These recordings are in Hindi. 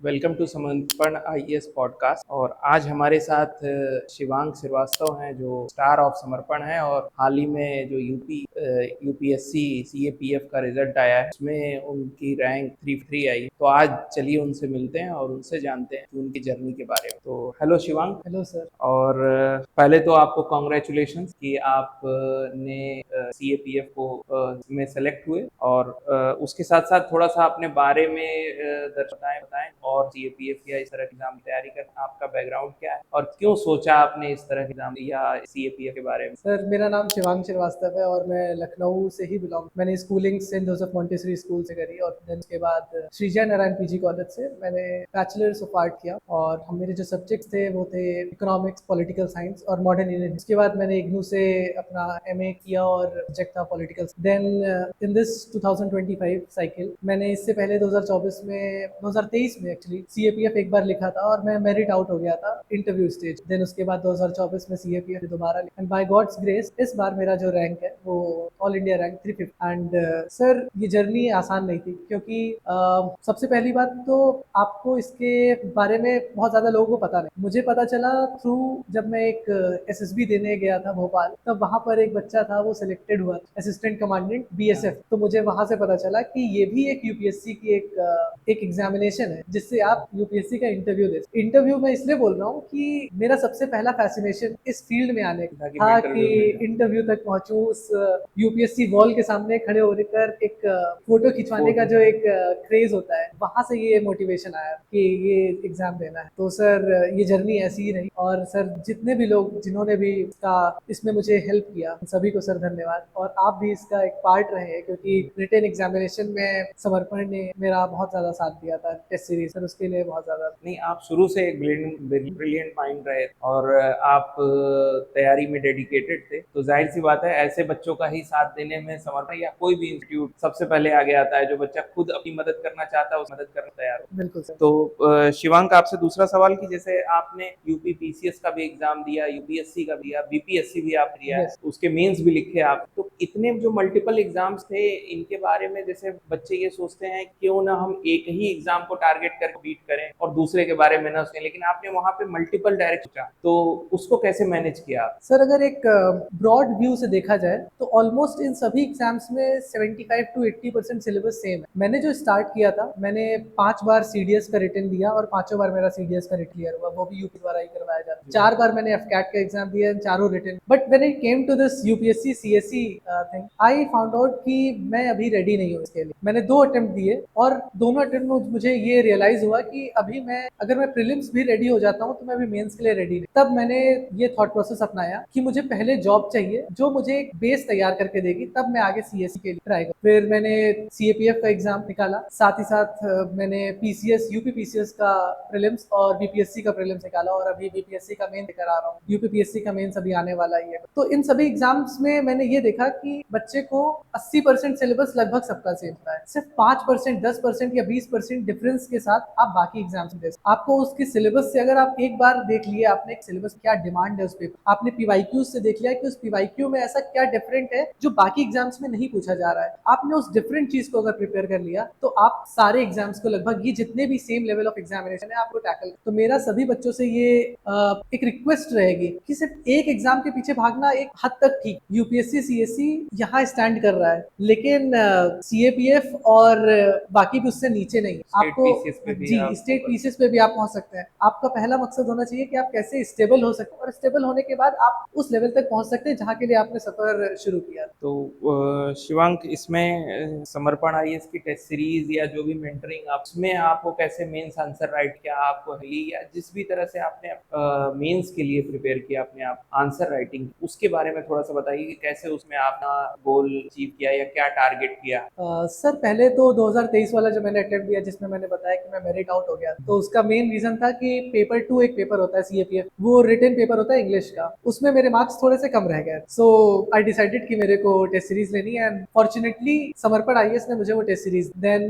वेलकम टू समर्पण आईएएस पॉडकास्ट। और आज हमारे साथ शिवांग श्रीवास्तव हैं जो स्टार ऑफ समर्पण है, और हाल ही में जो यूपीएससी सीएपीएफ का रिजल्ट आया है उसमें उनकी रैंक 3 आई। तो आज चलिए उनसे मिलते हैं और उनसे जानते हैं उनकी जर्नी के बारे में। तो हेलो शिवांग। Hello sir. और पहले तो आपको कॉन्ग्रेचुलेशन कि आप ने सीएपीएफ को में सेलेक्ट हुए, और उसके साथ साथ थोड़ा सा अपने बारे में दर्शाएं बताएं, और सीएपीएफ या इस तरह की एग्जाम तैयारी कर आपका बैकग्राउंड क्या है और क्यों सोचा आपने इस तरह की एग्जाम या सीएपीएफ के बारे में। सर मेरा नाम शिवांग श्रीवास्तव है और मैं लखनऊ से ही बिलोंग। मैंने schooling saint Joseph Montessori school से करी और देन उसके बाद श्री जय नारायण पीजी कॉलेज से मैंने बैचलर्स ऑफ आर्ट किया। और हम मेरे जो सब्जेक्ट्स थे वो थे इकोनॉमिक्स, पॉलिटिकल साइंस और मॉडर्न इंडियन। उसके बाद मैंने इग्नू से अपना एमए किया और सब्जेक्ट था political. Then in this 2025 cycle मैंने इससे पहले 2023 में एक्चुअली सीएपीएफ एक बार लिखा था और मैं मेरिट आउट हो गया था इंटरव्यू स्टेज। देन उसके बाद 2024 में सीएपीएफ दोबारा एंड बाय गॉड्स ग्रेस इस बार मेरा जो रैंक है वो all India rank 350। And sir ये जर्नी आसान नहीं थी क्योंकि सबसे पहली बात तो आपको इसके बारे में बहुत ज्यादा लोगों को पता नहीं। मुझे पता चला थ्रू जब मैं एक एसएसबी देने गया था भोपाल, तब वहां पर एक बच्चा था वो सिलेक्टेड हुआ असिस्टेंट कमांडेंट बीएसएफ। तो मुझे वहां से पता चला कि ये भी एक यूपीएससी की एक एग्जामिनेशन है जिससे आप यूपीएससी का इंटरव्यू दे। इंटरव्यू मैं इसलिए बोल रहा हूँ कि मेरा सबसे पहला फैसिनेशन इस फील्ड में आने का था कि इंटरव्यू तक पहुंचूं, उस यूपीएससी वॉल के सामने खड़े होकर एक फोटो खिंचवाने का जो एक क्रेज होता है, वहां से ये मोटिवेशन आया कि ये एग्जाम देना है। तो सर ये जर्नी ऐसी ही रही। और सर जितने भी लोग जिन्होंने भी इसमें मुझे हेल्प किया सभी को सर धन्यवाद। और आप भी इसका एक पार्ट रहे हैं क्योंकि रिटेन एग्जामिनेशन में समर्पण ने मेरा बहुत ज्यादा साथ दिया था टेस्ट सीरीज। सर उसके लिए बहुत ज्यादा नहीं, आप शुरू से एक ब्रिलियंट माइंड रहे और आप तैयारी में डेडिकेटेड थे, तो जाहिर सी बात है ऐसे बच्चों का ही साथ देने में समर्पण या कोई भी इंस्टीट्यूट सबसे पहले आगे आता है। जो बच्चा खुद अपनी मदद करना चाहता है उस मदद करने तैयार हो। बिल्कुल सर। तो शिवांक, आपसे दूसरा सवाल कि जैसे आपने यूपी पीसीएस का भी एग्जाम दिया, यूपीएससी का भी दिया, बीपीएससी भी आप दिया है, Yes. उसके मेंस भी लिखे आप, तो इतने जो मल्टीपल एग्जाम्स थे इनके बारे में जैसे बच्चे ये सोचते हैं क्यों ना हम एक ही एग्जाम को टारगेट करके बीट करें और दूसरे के बारे में ना सोचें, लेकिन आपने वहां पे मल्टीपल डायरेक्ट सोचा, तो उसको कैसे मैनेज किया? सर अगर एक ब्रॉड व्यू से देखा जाए तो ऑलमोस्ट इन सभी एग्जाम्स में 75 to 80% सिलेबस सेम है। मैंने जो स्टार्ट किया था, मैंने 5 बार सीडीएस का रिटन दिया और 5 बार मेरा सीडीएस का रिटन क्लियर हुआ, वो भी यूपी द्वारा ही करवाया जाता है। 4 बार मैंने एफकैट का एग्जाम दिया, चारों written. But when it came to this UPSC CSC thing, I found out कि मैं अभी रेडी नहीं हूँ इसके लिए। मैंने 2 अटेम्प्ट दिए और दोनों अटेम्प्ट में मुझे ये रियलाइज हुआ कि अभी मैं, अगर मैं प्रीलिम्स भी रेडी हो जाता हूँ तो मैं अभी मेंस के लिए रेडी नहीं। तब मैंने ये थॉट प्रोसेस अपनाया कि मुझे पहले जॉब चाहिए जो मुझे एक बेस तैयार करके देगी, तब मैं आगे सीएससी के लिए ट्राई करूँ। फिर मैंने सीएपीएफ का एग्जाम निकाला, साथ ही साथ मैंने पीसीएस, यूपी पीसीएस का प्रीलिम्स और बीपीएससी का प्रीलिम्स निकाला और अभी बीपीएससी का मेन लेकर आ रहा हूँ। यूपीपीएससी का मेंस अभी आने वाला ही है। तो इन सभी एग्जाम्स में मैंने ये देखा कि बच्चे को 80% सिलेबस लगभग सबका सेम होता है, सिर्फ 5%, 10% या 20% डिफरेंस के साथ आप बाकी एग्जाम्स दे। आपको उसके सिलेबस से, अगर आप एक बार देख लिए आपने सिलेबस क्या डिमांड है उस पे, आपने पीवाईक्यू से देख लिया कि उस पीवाईक्यू में ऐसा क्या डिफरेंट है जो बाकी एग्जाम्स में नहीं पूछा जा रहा है, आपने उस डिफरेंट चीज को अगर प्रिपेयर कर लिया तो आप सारे एग्जाम्स को, लगभग ये जितने भी सेम लेवल ऑफ एग्जामिनेशन है, आपको टैकल। तो मेरा सभी बच्चों से ये एक रिक्वेस्ट रहेगी कि सिर्फ एक एग्जाम के पीछे भागना एक हद तक ठीक, यूपीएससी सीएससी यहाँ स्टैंड कर रहा है, लेकिन सीएपीएफ और बाकी भी उससे नीचे नहीं। आपको जी स्टेट पीसीएस पे भी आप पहुंच सकते हैं। आपका पहला मकसद होना चाहिए कि आप कैसे स्टेबल हो सकते हैं, और स्टेबल होने के बाद आप उस लेवल तक पहुंच सकते हैं जहां के लिए आपने सफर शुरू किया। तो शिवांक, इसमें समर्पण आईएएस की टेस्ट सीरीज या जो भी मेंटरिंग आप, उसमें आपको कैसे मेंस आंसर राइट किया, आपको या जिस भी तरह से आपने मेंस के लिए प्रिपेयर किया अपने आप आंसर राइटिंग, उसके बारे में थोड़ा सा बताइए कि कैसे उसमें आपने गोल अचीव किया या क्या टारगेट किया? सर पहले तो 2023 वाला जो मैंने अटेम्प्ट दिया जिसमें मैंने बताया कि मैं मेरिट आउट हो गया, तो उसका मेन रीजन था कि पेपर 2 एक पेपर होता है सीएपीएफ, वो रिटन पेपर होता है इंग्लिश का, उसमें मेरे मार्क्स थोड़े से कम रह गए। सो आई डिसाइडेड कि मेरे को को टेस्ट सीरीज लेनी है, एंड फॉर्चुनेटली समर्पण आईएएस ने मुझे वो टेस्ट सीरीज, देन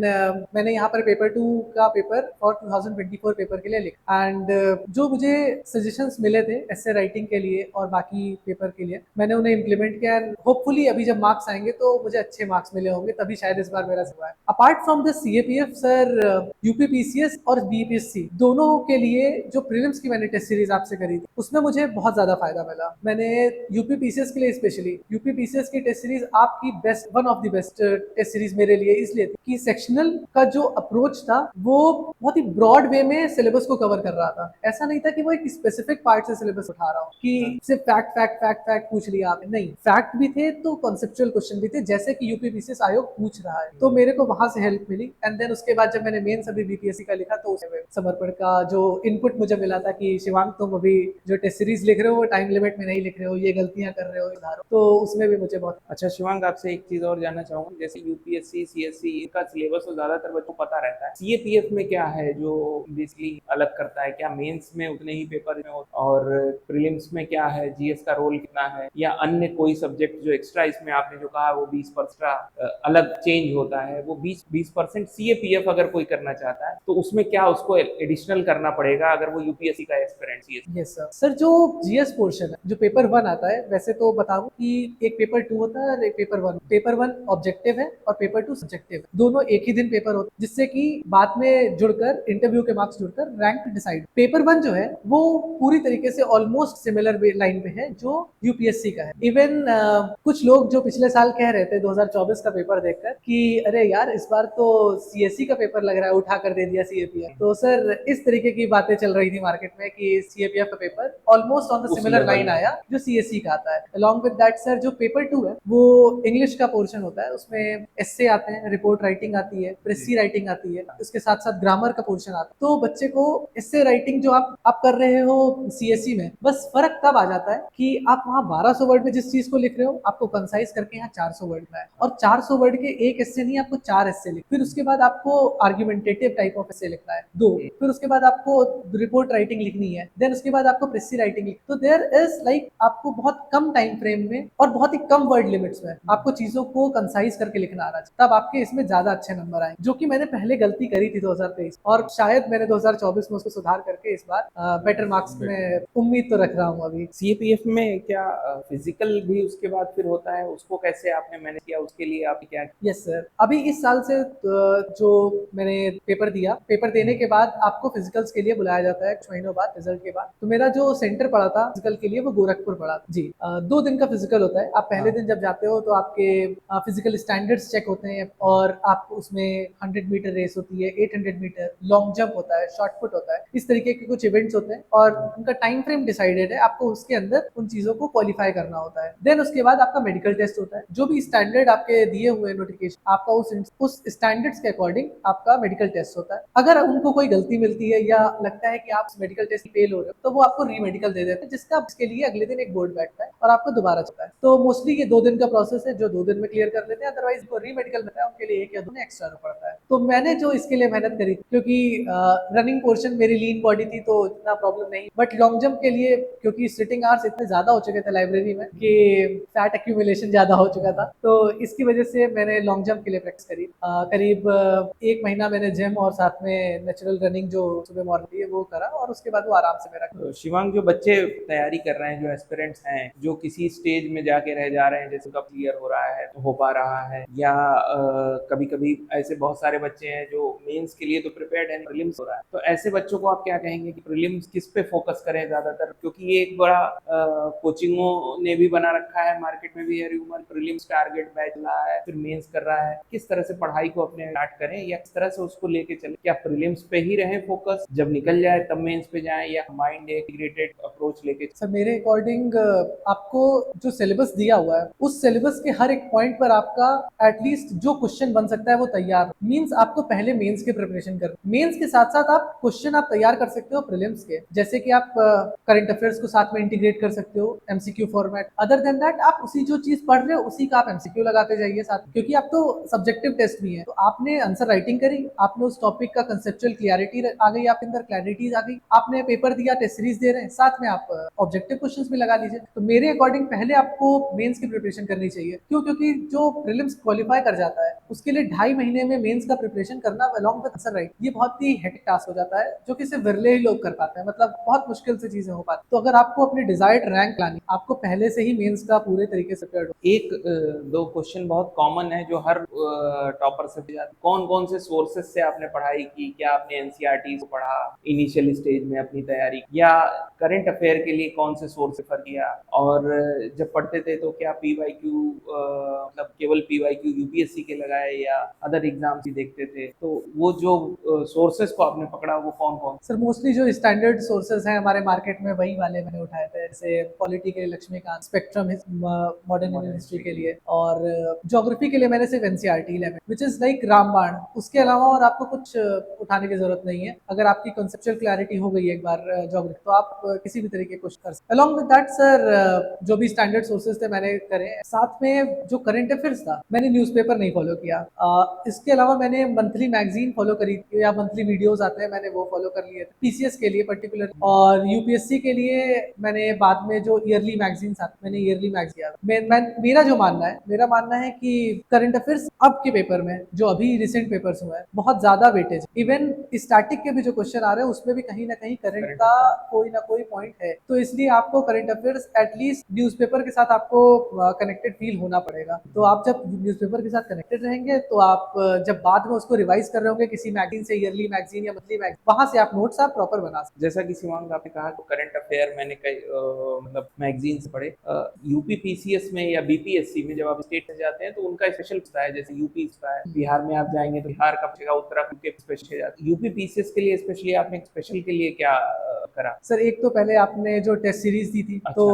मैंने यहाँ पर पेपर 2 का पेपर और 2024 पेपर के लिए लिखा, एंड जो मुझे सजेशंस मिले थे एस्से राइटिंग के लिए और बाकी पेपर के लिए, मैंने उन्हें इम्प्लीमेंट किया, एंड होपफुली अभी जब मार्क्स आएंगे तो मुझे अच्छे मार्क्स मिले होंगे, तभी शायद इस बार मेरा हुआ है। Apart from the CAPF sir, UPPCS और बीपीएससी दोनों के लिए जो प्रीलिम्स की मैंने टेस्ट सीरीज आपसे करी थी उसमें मुझे बहुत ज्यादा फायदा मिला। मैंने यूपीपीसीएस के लिए स्पेशली यूपीपीसीएस की टेस्ट सीरीज आपकी best, one of the best test series मेरे लिए इसलिए थी कि सेक्शनल का जो अप्रोच था वो बहुत ही ब्रॉड वे में सिलेबस को कवर कर रहा था। ऐसा नहीं था कि वो एक स्पेसिफिक पार्ट से सिलेबस उठा रहा हूँ कि सिर्फ फैक्ट फैक्ट फैक्ट फैक्ट पूछ लिया आपने, नहीं, फैक्ट भी थे तो कॉन्सेप्चुअल क्वेश्चन भी थे जैसे कि यूपीपीसीएस आयोग पूछ रहा है, तो मेरे को वहां से हेल्प मिली। एंड देन उसके बाद जब मैंने मेंस अभी बीपीएससी का लिखा तो उसमें समर्पण का जो इनपुट मुझे मिला था कि शिवांग तुम अभी जो टेस्ट सीरीज लिख रहे हो वो टाइम लिमिट में नहीं लिख रहे हो, ये गलतियां कर रहे हो, सुधारो, तो उसमें भी मुझे बहुत अच्छा शिवांग, आपसे एक चीज और जानना चाहूंगा, जैसे यूपीएससी सीएससी इनका सिलेबस तो ज्यादातर बच्चों को पता रहता है, सीएपीएफ में क्या है जो बेसिकली अलग करता है? क्या मेंस में उतने ही पेपर में होता, और प्रीलिम्स में क्या है, जीएस का रोल कितना है, या अन्य कोई सब्जेक्ट जो एक्स्ट्रा इसमें आपने जो कहा वो 20% अलग चेंज होता है, वो 20% सीएपीएफ अगर कोई करना चाहता है तो उसमें क्या उसको एडिशनल करना पड़ेगा अगर वो यूपीएससी का aspirant CSC? Yes sir. Sir जो जीएस पोर्शन है, जो पेपर 1 आता है, वैसे तो बताऊं कि एक पेपर 2 होता है और एक पेपर 1। पेपर 1 ऑब्जेक्टिव है और पेपर 2 सब्जेक्टिव है, दोनों एक ही दिन पेपर होते हैं, जिससे कि बाद में जुड़कर इंटरव्यू के मार्क्स जुड़कर रैंक डिसाइड। पेपर 1 जो है वो पूरी तरीके से ऑलमोस्ट सिमिलर लाइन पे है जो यूपीएससी का है। इवन कुछ लोग जो पिछले साल कह रहे थे 2024 का पेपर देखकर कि अरे यार इस बार तो सीएससी का पेपर लग रहा है, उठा कर दे दिया सीएपीएफ, तो सर इस तरीके की बातें चल रही थी मार्केट में कि सीएपीएफ का paper almost on the similar line आया जो सीएससी का आता है। अलॉन्ग विद दैट सर, जो पेपर 2 है वो इंग्लिश का पोर्शन होता है, उसमें एस्से आते हैं, रिपोर्ट राइटिंग आती है, प्रेसी राइटिंग आती है, उसके साथ साथ ग्रामर का पोर्शन आता है। तो बच्चे को एस्से राइटिंग जो आप कर रहे हो सीएससी में, बस फर्क तब आ जाता है कि आप वहाँ 1200 वर्ड में जिस चीज को लिख रहे हो आपको कंसाइज करके यहाँ 400 वर्ड में है, और 400 वर्ड के एक एस्से नहीं, आपको 4 एस्से लिख, फिर उसके बाद आपको आर्ग्यूमेंटेटिव टाइप ऑफ एस्से लिखना है 2, फिर उसके बाद आपको रिपोर्ट राइटिंग लिखनी है, देन उसके बाद आपको प्रेसी राइटिंग लिखनी। तो देयर इज लाइक आपको बहुत कम टाइम फ्रेम में और बहुत ही कम वर्ड लिमिट्स में आपको चीजों को कंसाइज करके लिखना आ रहा है, तब आपके इसमें ज्यादा अच्छे नंबर आए, जो कि मैंने पहले गलती करी थी 2023, और शायद मैंने 2024 में उसको सुधार करके इस बार बेटर मार्क्स में उम्मीद तो रख रहा हूँ। अभी सीएपीएफ में क्या फिजिकल भी उसके बाद फिर होता है, उसको कैसे आपने मैनेज किया, उसके लिए आपने क्या? यस सर, अभी इस साल से जो मैंने पेपर दिया, पेपर देने के बाद आपको फिजिकल्स के लिए बुलाया जाता है कुछ महीनों बाद रिजल्ट के बाद। तो मेरा जो सेंटर पड़ा था फिजिकल के लिए वो गोरखपुर पड़ा था जी। 2 दिन का फिजिकल होता है। आप पहले दिन जब जाते हो तो आपके फिजिकल स्टैंडर्ड्स चेक होते हैं, और आपको उसमें 100 मीटर रेस होती है, 800 मीटर लॉन्ग जंप होता है, शॉर्ट पुट होता है, इस तरीके के कुछ इवेंट्स होते हैं, और उनका टाइम फ्रेम डिसाइडेड है, आपको उसके अंदर उन चीजों को क्वालिफाई करना होता है। देन उसके बाद आपका मेडिकल टेस्ट होता है, जो भी स्टैंडर्ड आपके दिए हुए नोटिफिकेशन, आपका उस स्टैंडर्ड्स के अकॉर्डिंग आपका मेडिकल टेस्ट होता है। अगर उनको कोई गलती मिलती है या लगता है कि आप मेडिकल टेस्ट फेल हो रहे हो, तो वो आपको री मेडिकल दे देते हैं, जिसके लिए अगले दिन एक बोर्ड बैठता है और आपको दोबारा चलता है। तो मोस्टली ये 2 दिन का प्रोसेस है जो 2 दिन में क्लियर कर लेते हैं, अदरवाइज वो री मेडिकल मिलता है उनके लिए 1 या 2 दिन एक्स्ट्रा पड़ता है। तो मैंने जो इसके लिए मेहनत करी, क्योंकि रनिंग पोर्शन मेरी लीन बॉडी थी तो इतना प्रॉब्लम नहीं, बट लॉन्ग जंप के लिए क्योंकि सिटिंग आवर्स इतने ज्यादा हो चुके थे लाइब्रेरी में कि फैट एक्यूमुलेशन ज्यादा हो चुका था, तो इसकी वजह से मैंने लॉन्ग जंप के लिए प्रैक्टिस करी। करीब 1 महीना मैंने जिम और साथ में नेचुरल रनिंग जो सुबह मॉर्निंग है वो करा, और उसके बाद वो आराम से मेरा। शिवांग, जो बच्चे तैयारी कर रहे हैं, जो एस्पिरेंट्स हैं, जो किसी स्टेज में जाके रह जा रहे हैं, जैसे कब क्लियर हो रहा है, हो पा रहा है, या कभी कभी ऐसे बहुत सारे बच्चे हैं जो मेंस के लिए तो प्रिपेयर्ड है, प्रीलिम्स हो रहा है, तो ऐसे बच्चों को आप क्या कहेंगे कि प्रीलिम्स किस पे फोकस करें ज्यादातर? क्योंकि ये एक बड़ा कोचिंगों ने भी बना रखा है, मार्केट में भी है रूमर, प्रीलिम्स टारगेट बैच रहा है, फिर मेंस कर रहा है, किस तरह से पढ़ाई को अपने स्टार्ट करें या किस तरह से उसको लेके चले? क्या प्रीलिम्स पे ही रहें फोकस, जब निकल जाए तब मेंस पे जाएं, या माइंड इंटीग्रेटेड अप्रोच लेके? सर मेरे अकॉर्डिंग आपको जो सिलेबस दिया हुआ है उस सिलेबस के हर एक पॉइंट पर आपका एटलीस्ट जो क्वेश्चन बन सकता है वो तैयार, मींस आपको पहले मेंस के प्रिपरेशन कर, मेंस के साथ साथ आप क्वेश्चन आप तैयार कर सकते हो प्रीलिम्स के, जैसे कि आप करंट अफेयर्स को साथ में इंटीग्रेट कर सकते हो MCQ format. Other than that आप उसी जो चीज पढ़ रहे हो उसी का आप एमसीक्यू लगाते जाइए साथ, क्योंकि आप तो सब्जेक्टिव टेस्ट भी है, तो आपने आंसर राइटिंग करी, आपने उस टॉपिक का कंसेप्चुअल क्लियरिटी आ गई, आपके अंदर क्लैरिटीज आ गई, आपने पेपर दिया, टेस्ट सीरीज दे रहे हैं, साथ में आप ऑब्जेक्टिव क्वेश्चंस भी लगा लीजिए। तो मेरे अकॉर्डिंग पहले आपको मेंस की प्रिपरेशन करनी चाहिए। क्यों? क्योंकि जो प्रीलिम्स क्वालिफाई कर जाता है उसके लिए 2.5 महीने में मेंस का प्रिपरेशन करना अलॉन्ग विद आंसर राइट, ये बहुत ही हेक्टिक टास्क हो जाता है, जो कि सिर्फ विरले ही लोग कर पाते हैं, मतलब बहुत मुश्किल से चीजें हो पाती। तो अगर आपको अपनी डिजायर्ड रैंक लानी, आपको पहले से ही मेंस का पूरे तरीके से प्रिपेयर्ड हो। एक दो क्वेश्चन बहुत कॉमन है जो हर टॉपर से पूछा जाता है। कौन कौन से सोर्सेज से आपने पढ़ाई की? क्या आपने एनसीईआरटी को पढ़ा इनिशियल स्टेज में अपनी तैयारी, या करंट अफेयर के लिए कौन से सोर्स रेफर किया? और जब पढ़ते थे तो क्या पीवाईक्यू मतलब केवल पीवाईक्यू यूपीएससी के लगाए या अदर एग्जाम भी देखते थे? तो वो जो सोर्सेज को आपने पकड़ा वो कौन कौन? सर मोस्टली जो स्टैंडर्ड सोर्सेज हैं हमारे मार्केट में वही वाले मैंने उठाए थे, जैसे पॉलिटी के लिए Laxmikanth, Spectrum modern Indian history के लिए, और ज्योग्राफी के लिए मैंने सिर्फ एनसीईआरटी 11 विच इज लाइक रामबाण। उसके अलावा और आपको कुछ उठाने की जरूरत नहीं है। अगर आपकी कंसेप्चुअल क्लैरिटी हो गई एक बार ज्योग्राफी, तो आप किसी भी तरीके कुछ कर सकते। अलॉन्ग विद दैट सर जो भी स्टैंडर्ड सोर्सेज थे मैंने करे, साथ में जो करंट अफेयर्स था मैंने न्यूज़पेपर नहीं फॉलो किया। इसके अलावा मैंने मंथली मैगजीन फॉलो करी या मंथली वीडियोस आते हैं मैंने वो फॉलो कर लिए थे पीसीएस के लिए पर्टिकुलर, और यूपीएससी के लिए मैंने बाद में जो ईयरली मैगजीन्स आते मैंने ईयरली मैगजीन किया। मेरा जो मानना है कि करंट अफेयर्स अब के पेपर में जो अभी रिसेंट पेपर्स हुए हैं बहुत ज्यादा वेटेज, इवन स्टैटिक के भी जो क्वेश्चन आ रहे हैं उसमें भी कहीं ना कहीं करंट का कोई ना कोई पॉइंट है। तो इसलिए आपको करंट अफेयर्स एटलीस्ट न्यूज़पेपर के साथ आपको कनेक्टेड फील होना पड़ेगा। तो आप जब न्यूज़पेपर के साथ कनेक्टेड रहेंगे तो आप जब बाद में उसको रिवाइज कर रहे होंगे किसी मैगजीन से, ईयरली मैगजीन या मंथली मैगजीन, वहां से आप नोट्स आप प्रॉपर बना सकते। जैसा कि शिवांग आपने कहा तो करंट अफेयर मैंने कई मतलब मैगजीन से पढ़े। यूपी पीसीएस में या बीपीएससी में जब आप स्टेट में जाते हैं तो उनका स्पेशल होता है, जैसे यूपी होता है, बिहार में आप जाएंगे तो बिहार का पूछेगा, उत्तराखंड के स्पेशल जाते हैं। यूपी पीसीएस के लिए स्पेशली आपने स्पेशल के लिए क्या करा? सर एक तो पहले आपने जो टेस्ट सीरीज दी थी तो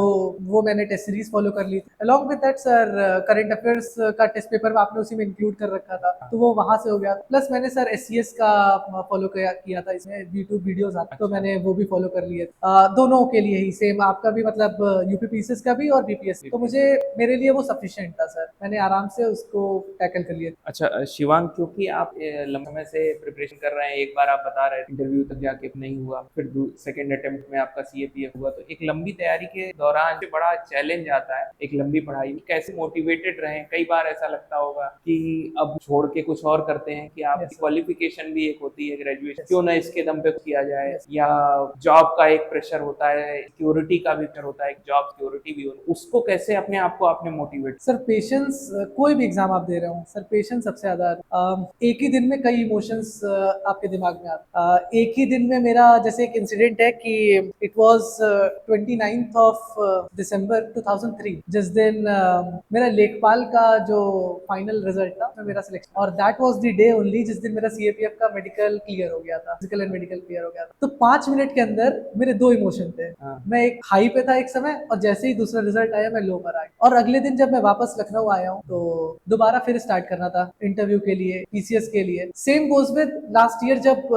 वो मैंने टेस्ट सीरीज फॉलो कर ली थी। Along with that sir current affairs का टेस्ट पेपर आपने उसी में इंक्लूड कर रखा था तो वो वहां से हो गया। प्लस मैंने सर एससीएस का फॉलो किया था, इसमें यूट्यूब वीडियोस आते तो मैंने वो भी फॉलो कर लिए। दोनों के लिए ही सेम, आपका भी मतलब यूपी पीसीएस का भी और बीपीएस, तो मुझे मेरे लिए वो सफिशिएंट था सर, मैंने आराम से उसको टैकल कर लिया। अच्छा शिवांग, क्योंकि आप लंबे समय से प्रिपरेशन कर रहे हैं, एक बार आप बता रहे थे इंटरव्यू तक जाके नहीं हुआ, फिर सेकंड अटेम्प्ट में आपका सीएपीएफ हुआ, तो एक लंबी तैयारी के दौरान बड़ा चैलेंज आता है एक लंबी पढ़ाई में। कैसे मोटिवेटेड रहें? कई बार ऐसा लगता होगा कि अब छोड़ के कुछ और करते हैं, कि आपकी क्वालिफिकेशन भी एक होती है ग्रेजुएशन, क्यों ना इसके दम पे किया जाए, या जॉब का एक प्रेशर होता है, सिक्योरिटी का भी प्रेशर होता है, जॉब सिक्योरिटी भी होती है, उसको कैसे अपने आप को आपने मोटिवेट? सर पेशेंस, कोई भी एग्जाम आप दे रहे हो सर पेशेंस सबसे ज्यादा। एक ही दिन में कई इमोशंस आपके दिमाग में आते। एक ही दिन में मेरा जैसे एक इंसिडेंट है कि it was 29th of December 2003, जिस दिन मेरा लेखपाल का जो फाइनल रिजल्ट था उसमें मेरा सिलेक्शन, और that was the day only जिस दिन मेरा सीएपीएफ का मेडिकल क्लियर हो गया था, फिजिकल एंड मेडिकल क्लियर हो गया था। तो 5 मिनट के अंदर मेरे दो इमोशन थे। मैं एक हाई पे था एक समय, और जैसे ही दूसरा रिजल्ट आया मैं लो पर आ गया। और अगले दिन जब मैं वापस लखनऊ आया हूँ तो दोबारा फिर स्टार्ट करना था इंटरव्यू के लिए, पीसीएस के लिए। Same goes with last year जब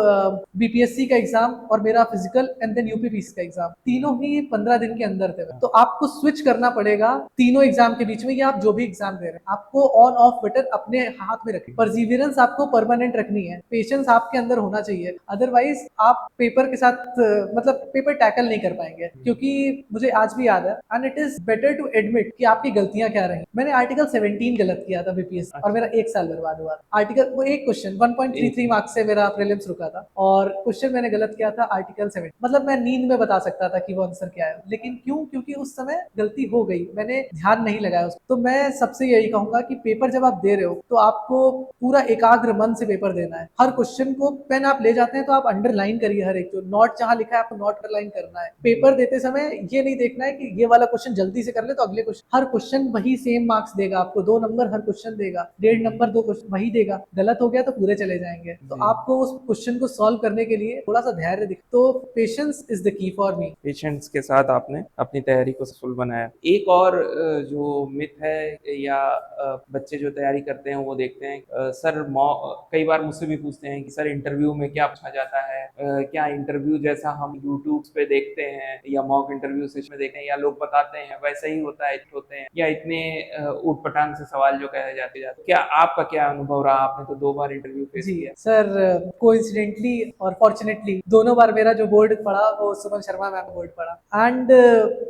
बीपीएससी का एग्जाम और मेरा फिजिकल एंड देन यूपीपीसी का एग्जाम, तीनों ही 15 दिन के अंदर थे। तो आपको स्विच करना पड़ेगा तीनों एग्जाम के बीच में, या आप जो भी एग्जाम दे रहे हैं आपको ऑन ऑफ बटन अपने हाथ में रखिए। परसिवियरेंस आपको परमानेंट रखनी है, पेशेंस आपके अंदर होना चाहिए, अदरवाइज आप पेपर के साथ मतलब पेपर टैकल नहीं कर पाएंगे। क्योंकि मुझे आज भी याद है, and it is better to admit कि आपकी गलतियां क्या रही। मैंने आर्टिकल 17 गलत किया था बीपीएस, और मेरा 1 साल बर्बाद हुआ। आर्टिकल वो एक क्वेश्चन 1.33 मार्क्स से मेरा प्रीलिम्स रुका था, और क्वेश्चन मैंने गलत किया था आर्टिकल 7। मतलब मैं नींद में बता सकता था कि वो आंसर क्या है, लेकिन क्यों? क्योंकि उस समय गलती हो गई, मैंने ध्यान नहीं लगाया उसको। तो मैं सबसे यही कहूंगा कि पेपर जब आप दे रहे हो तो आपको पूरा एकाग्र मन से पेपर देना है। हर क्वेश्चन को पेन आप ले जाते हैं तो आप अंडरलाइन करिए, हर एक जो नोट जहां लिखा है आपको नोट अंडरलाइन करना है। पेपर देते समय ये नहीं देखना है कि ये वाला क्वेश्चन जल्दी से कर ले तो अगले क्वेश्चन, हर क्वेश्चन वही सेम मार्क्स देगा आपको, 2 नंबर हर क्वेश्चन देगा, 1.5 नंबर 2 क्वेश्चन वही देगा। गलत हो गया तो पूरे चले जाएंगे। तो आपको उस क्वेश्चन को सॉल्व करने के लिए थोड़ा सा धैर्य दिख, तो patience is the key for me. Patients के साथ आपने अपनी तैयारी को सक्सेसफुल बनाया। एक और जो मिथ है, या बच्चे जो तैयारी करते हैं वो देखते हैं, सर कई बार मुझसे भी पूछते हैं कि सर इंटरव्यू में क्या पूछा जाता है, क्या इंटरव्यू जैसा हम यूट्यूब पे देखते हैं या मॉक इंटरव्यू सेशन में देखते हैं या लोग बताते हैं वैसा ही होता है, होते हैं, या इतने ऊटपटांग से सवाल जो कहे जाते जाते? क्या आपका क्या अनुभव रहा? आपने तो 2 बार इंटरव्यू फेस किया। सर कोइंसिडेंटली और फॉर्चुनेटली दोनों बार मेरा जो बोर्ड वर्ड पढ़ा वो सुमन शर्मा मैम वर्ड पढ़ा एंड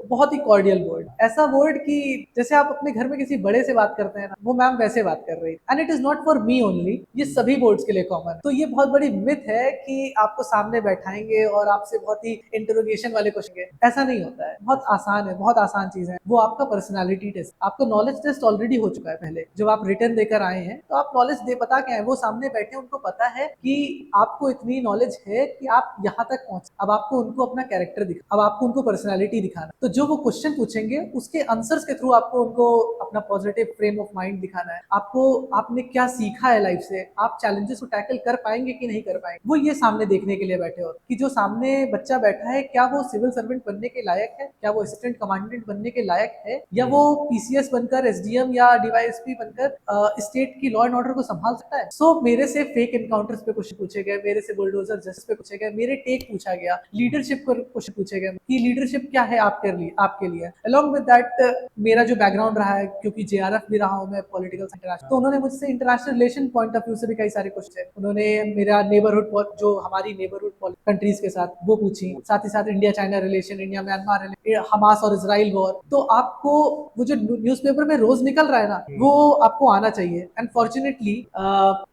बहुत ही कॉर्डियल वर्ड, ऐसा वर्ड कि जैसे आप अपने घर में किसी बड़े से बात करते हैं ना, वो मैम वैसे बात कर रही and it is not for me only, ये सभी बोर्ड्स के लिए कॉमन है। तो ये बहुत बड़ी मिथ है कि आपको सामने बैठाएंगे और आपसे बहुत ही इंटरोगेशन वाले क्वेश्चन, ऐसा नहीं होता है। बहुत आसान है, बहुत आसान चीज है। वो आपका पर्सनालिटी टेस्ट, आपको नॉलेज टेस्ट ऑलरेडी हो चुका है पहले, जब आप रिटर्न देकर आए हैं तो आप नॉलेज दे पता क्या है, वो सामने बैठे उनको पता है कि आपको इतनी नॉलेज है कि आप यहाँ तक पहुंचे। अब आपको उनको अपना कैरेक्टर दिखा, अब आपको उनको पर्सनालिटी दिखाना, तो जो वो क्वेश्चन पूछेंगे उसके आंसर्स के थ्रू आपको उनको अपना पॉजिटिव फ्रेम ऑफ माइंड दिखाना है, आपको आपने क्या सीखा है लाइफ से, आप चैलेंजेस को टैकल कर पाएंगे कि नहीं कर पाएंगे, वो ये सामने देखने के लिए बैठे हो कि जो सामने बच्चा बैठा है क्या वो सिविल सर्वेंट बनने के लायक है, क्या वो असिस्टेंट कमांडेंट बनने के लायक है, या वो पीसीएस बनकर एसडीएम या डीवाईएसपी बनकर स्टेट की लॉ एंड ऑर्डर को संभाल सकता है। सो मेरे से फेक एनकाउंटर्स पे क्वेश्चन पूछे गए, मेरे से बुलडोजर जस्टिस पे पूछे गए, मेरे टेक पूछा गया, लीडरशिप पर क्वेश्चन पूछे गए कि लीडरशिप क्या है आपके लिए। अलॉन्ग विद दैट मेरा जो बैकग्राउंड रहा है, क्योंकि जेआरएफ भी रहा हूँ मैं पॉलिटिकल इंटरनेशनल, तो उन्होंने मुझसे international relation point of view से भी कई सारे क्वेश्चन, उन्होंने मेरा नेबरहुड जो हमारी नेबरहुड कंट्रीज के साथ वो पूछी, साथ ही साथ India China relation, India Myanmar relation, Hamas और इजराइल वॉर। तो आपको वो जो न्यूज़पेपर में रोज निकल रहा है ना, वो आपको आना चाहिए। एंड फॉर्चुनेटली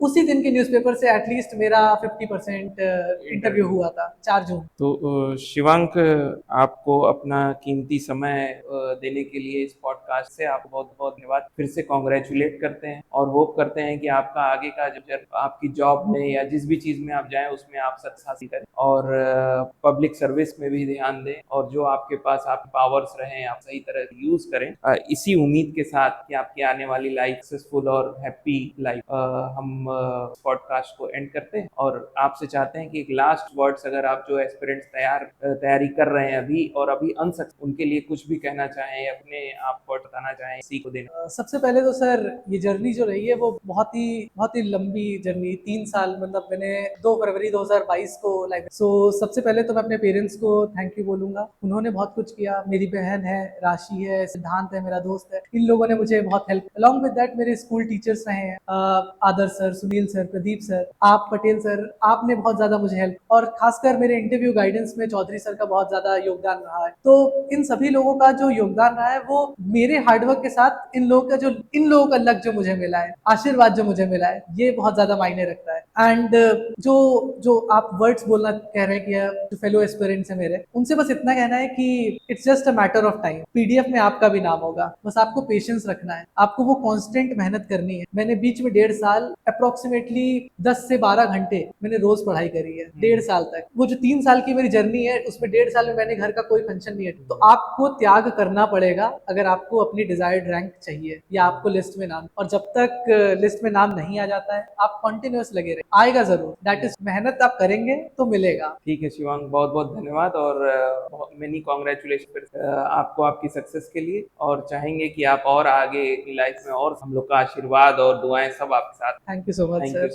उसी दिन के न्यूज़पेपर से एटलीस्ट मेरा 50% इंटरव्यू हुआ था 4 जून। तो शिवांक, आपको अपना कीमती समय देने के लिए इस पॉडकास्ट से आपको बहुत बहुत धन्यवाद। फिर से कॉन्ग्रेचुलेट करते हैं और होप करते हैं कि आपका आगे का जो आपकी जॉब में या जिस भी चीज में आप जाएं उसमें आप सक्सेस हासिल करें और पब्लिक सर्विस में भी ध्यान दें, और जो आपके पास आपके पावर्स रहे आप सही तरह यूज करें। इसी उम्मीद के साथ कि आपकी आने वाली लाइफ सक्सेसफुल और हैप्पी लाइफ, हम पॉडकास्ट को एंड करते हैं और आपसे चाहते हैं कि एक लास्ट वर्ड्स, अगर आप जो एस्पिरेंट्स तैयारी कर रहे हैं अभी और अभी अनसक्सेस, उनके लिए कुछ भी कहना चाहें, अपने आप को बताना चाहें, इसी को देना। सबसे पहले तो सर ये जर्नी जो रही है वो बहुत ही लंबी जर्नी, 3 साल, मतलब मैंने 2 फरवरी 2022 को लाइफ। सो सबसे पहले तो मैं अपने पेरेंट्स को थैंक यू बोलूंगा, उन्होंने बहुत कुछ किया। मेरी बहन है, राशि है, सिद्धांत है मेरा दोस्त है, इन लोगों ने मुझे बहुत हेल्प। अलॉन्ग विद दैट मेरे स्कूल टीचर्स रहे हैं, Adarsh sir, Sunil sir, Pradeep sir, आप पटेल सर, आपने बहुत ज्यादा मुझे हेल्प, और खासकर मेरे इंटरव्यू गाइडेंस में चौधरी सर का बहुत ज्यादा योगदान रहा है। तो इन सभी लोगों का जो योगदान रहा है वो मेरे हार्डवर्क के साथ इन लोगों का लक जो मुझे मिला है, आशीर्वाद जो मुझे मिला है, ये बहुत ज्यादा मायने रखता है। एंड जो आप वर्ड्स बोलना कह रहे हैं कि जो फेलो एस्पिरेंट्स है मेरे, उनसे बस इतना कहना है कि it's just a matter of time, PDF में आपका भी नाम होगा, बस आपको पेशेंस रखना है, आपको वो कांस्टेंट मेहनत करनी है। मैंने बीच में 1.5 साल अप्रोक्सीमेटली 10 से 12 घंटे मैंने रोज पढ़ाई करी है, 1.5 साल तक। वो जो 3 साल की मेरी जर्नी है उसमें 1.5 साल में मैंने घर का कोई फंक्शन नहीं है। तो आपको त्याग करना पड़ेगा अगर आपको अपनी डिजायर्ड रैंक चाहिए या आपको लिस्ट में नाम, और जब तक लिस्ट में नाम नहीं आ जाता है आप कंटिन्यूअस लगे रहे, आएगा जरूर। दैट इज, मेहनत आप करेंगे तो मिलेगा। ठीक है शिवांग, बहुत बहुत धन्यवाद और मेनी कॉन्ग्रेचुलेशन आपको आपकी सक्सेस के लिए, और चाहेंगे कि आप और आगे की लाइफ में और हम लोग का आशीर्वाद और दुआएं सब आपके साथ। Thank you so much thank sir. You.